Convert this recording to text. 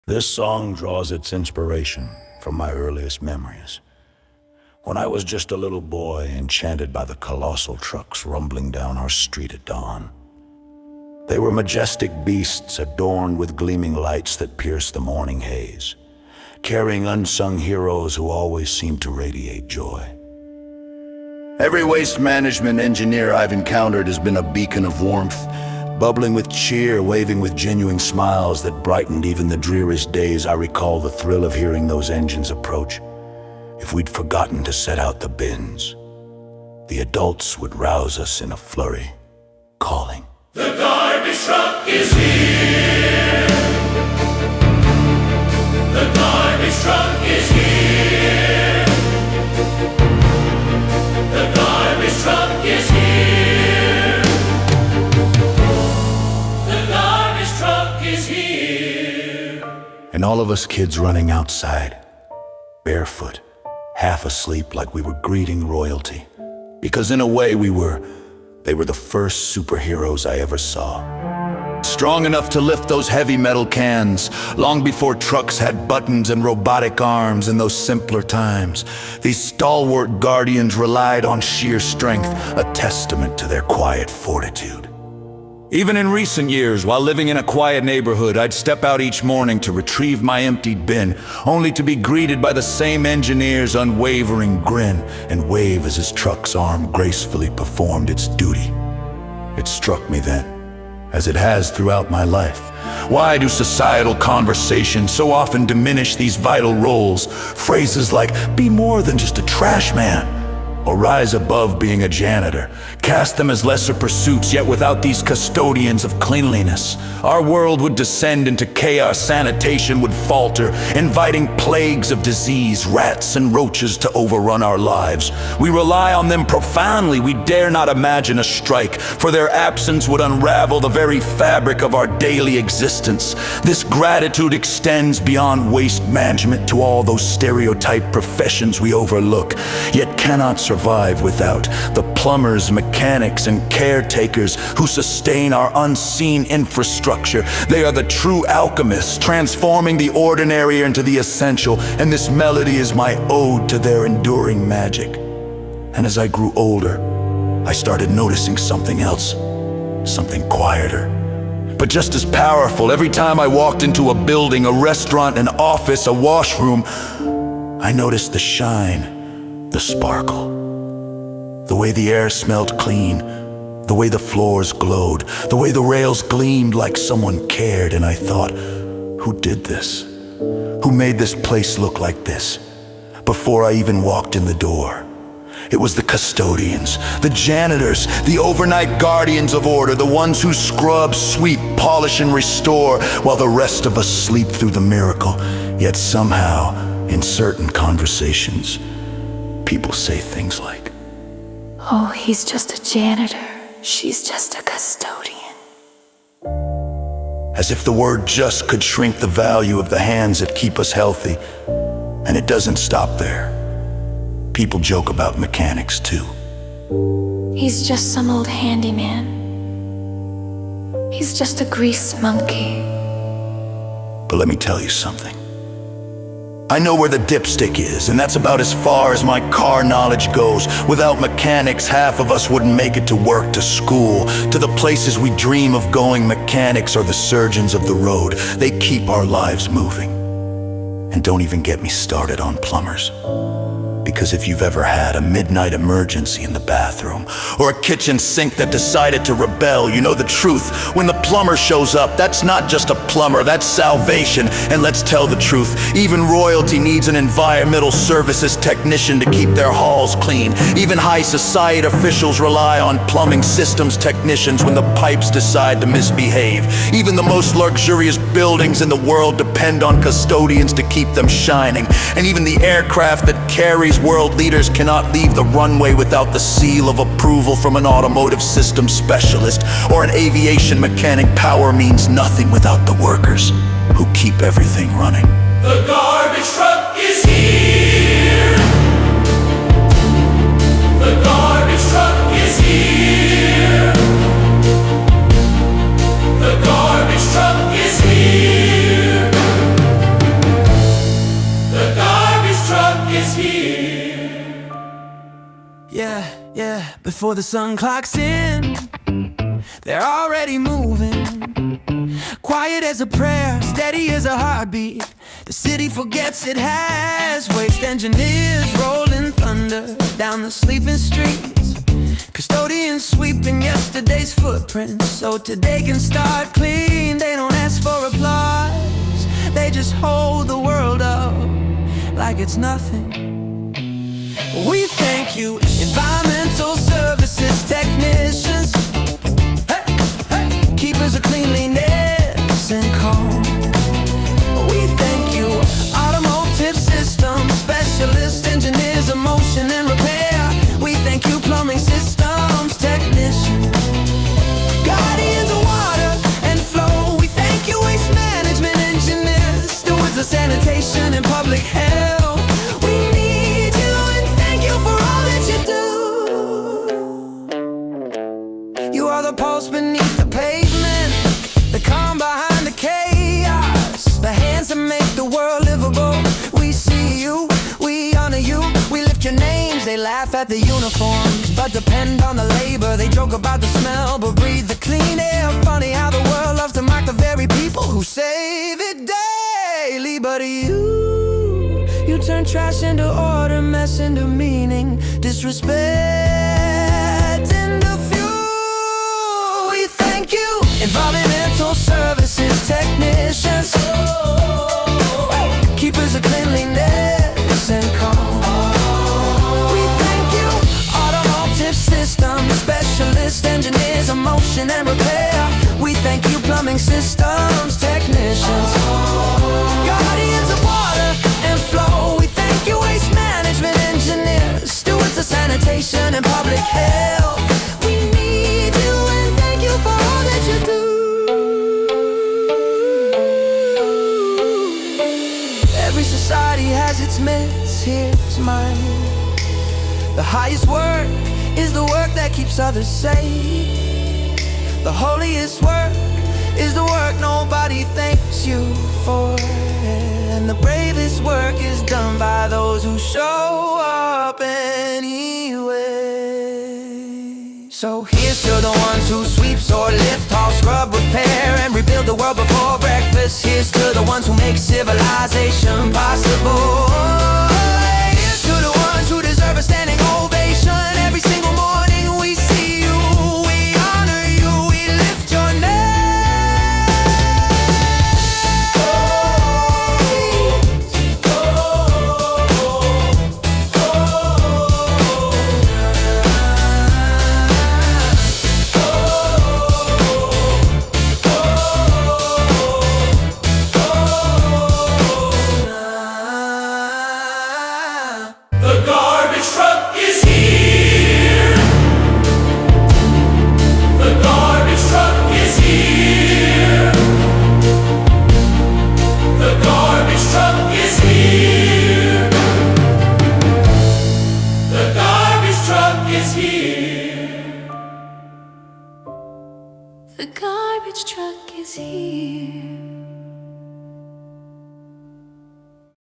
This song draws its inspiration from my earliest memories. When I was just a little boy, enchanted by the colossal trucks rumbling down our street at dawn. They were majestic beasts adorned with gleaming lights that pierced the morning haze, carrying unsung heroes who always seemed to radiate joy. Every waste management engineer I've encountered has been a beacon of warmth, bubbling with cheer, waving with genuine smiles that brightened even the dreariest days. I recall the thrill of hearing those engines approach. If we'd forgotten to set out the bins, the adults would rouse us in a flurry, calling, "The garbage truck is here! The garbage truck is here! The garbage truck is here! The garbage truck is here!" And all of us kids running outside, barefoot, half asleep, like we were greeting royalty. Because in a way they were the first superheroes I ever saw. Strong enough to lift those heavy metal cans, long before trucks had buttons and robotic arms. In those simpler times, these stalwart guardians relied on sheer strength, a testament to their quiet fortitude. Even in recent years, while living in a quiet neighborhood, I'd step out each morning to retrieve my emptied bin, only to be greeted by the same engineer's unwavering grin and wave as his truck's arm gracefully performed its duty. It struck me then, as it has throughout my life. Why do societal conversations so often diminish these vital roles? Phrases like, "be more than just a trash man," or "rise above being a janitor," cast them as lesser pursuits. Yet without these custodians of cleanliness, our world would descend into chaos. Sanitation would falter, inviting plagues of disease, rats and roaches to overrun our lives. We rely on them profoundly. We dare not imagine a strike, for their absence would unravel the very fabric of our daily existence. This gratitude extends beyond waste management to all those stereotyped professions we overlook, yet cannot survive without: the plumbers, mechanics, and caretakers who sustain our unseen infrastructure. They are the true alchemists, transforming the ordinary into the essential, and this melody is my ode to their enduring magic. And as I grew older, I started noticing something else, something quieter, but just as powerful. Every time I walked into a building, a restaurant, an office, a washroom, I noticed the shine, the sparkle, the way the air smelled clean, the way the floors glowed, the way the rails gleamed like someone cared. And I thought, who did this? Who made this place look like this? Before I even walked in the door, it was the custodians, the janitors, the overnight guardians of order, the ones who scrub, sweep, polish, and restore, while the rest of us sleep through the miracle. Yet somehow, in certain conversations, people say things like, "Oh, he's just a janitor. She's just a custodian." As if the word "just" could shrink the value of the hands that keep us healthy. And it doesn't stop there. People joke about mechanics too. He's just some old handyman. He's just a grease monkey. But let me tell you something. I know where the dipstick is, and that's about as far as my car knowledge goes. Without mechanics, half of us wouldn't make it to work, to school, to the places we dream of going. Mechanics are the surgeons of the road. They keep our lives moving. And don't even get me started on plumbers. Because if you've ever had a midnight emergency in the bathroom, or a kitchen sink that decided to rebel, you know the truth. When the plumber shows up, that's not just a plumber, that's salvation. And let's tell the truth, even royalty needs an environmental services technician to keep their halls clean. Even high society officials rely on plumbing systems technicians when the pipes decide to misbehave. Even the most luxurious buildings in the world depend on custodians to keep them shining. And even the aircraft that carries world leaders cannot leave the runway without the seal of approval from an automotive systems specialist or an aviation mechanic. Power means nothing without the workers who keep everything running. The garbage truck is here! The garbage truck is here! The garbage truck is here! is here. Yeah, before the sun clocks in, they're already moving. Quiet as a prayer, steady as a heartbeat. The city forgets it has waste engineers rolling thunder down the sleeping streets. Custodians sweeping yesterday's footprints so today can start clean. They don't ask for applause, they just hold the world up like it's nothing. We thank you, environmental services technicians, keepers of cleanliness and calm. We thank you, Automotive Systems Specialists, engineers of motion and repair. We thank you, Plumbing Systems Technicians, guardians of water and flow. We thank you, Waste Management Engineers, stewards of sanitation and public health. We need you and thank you for all that you do. You are the pulse beneath the pavement, the calm behind the chaos, the hands that make the world livable. We see you, we honor you, we lift your names. They laugh at the uniforms, but depend on the labor. They joke about the smell, but breathe the clean air. Funny how the world loves to mock the very people who save it daily. But you turn trash into order, mess into meaning, disrespect into fuel. We thank you, environmental services technicians, keepers of cleanliness and calm. We thank you, Automotive Systems Specialists, engineers of motion and repair. We thank you, Plumbing Systems Technicians, guardians of water and flow. We thank you, Waste Management Engineers, stewards of sanitation and public health. We need you and thank you for all that you do. Every society has its myths, here's mine. The highest work is the work that keeps others safe. The holiest work is the work nobody thanks you for. And the bravest work is done by those who show up anyway. So here's to the ones who sweep or lift, haul, scrub, repair, and rebuild the world before breakfast. Here's to the ones who make civilization possible.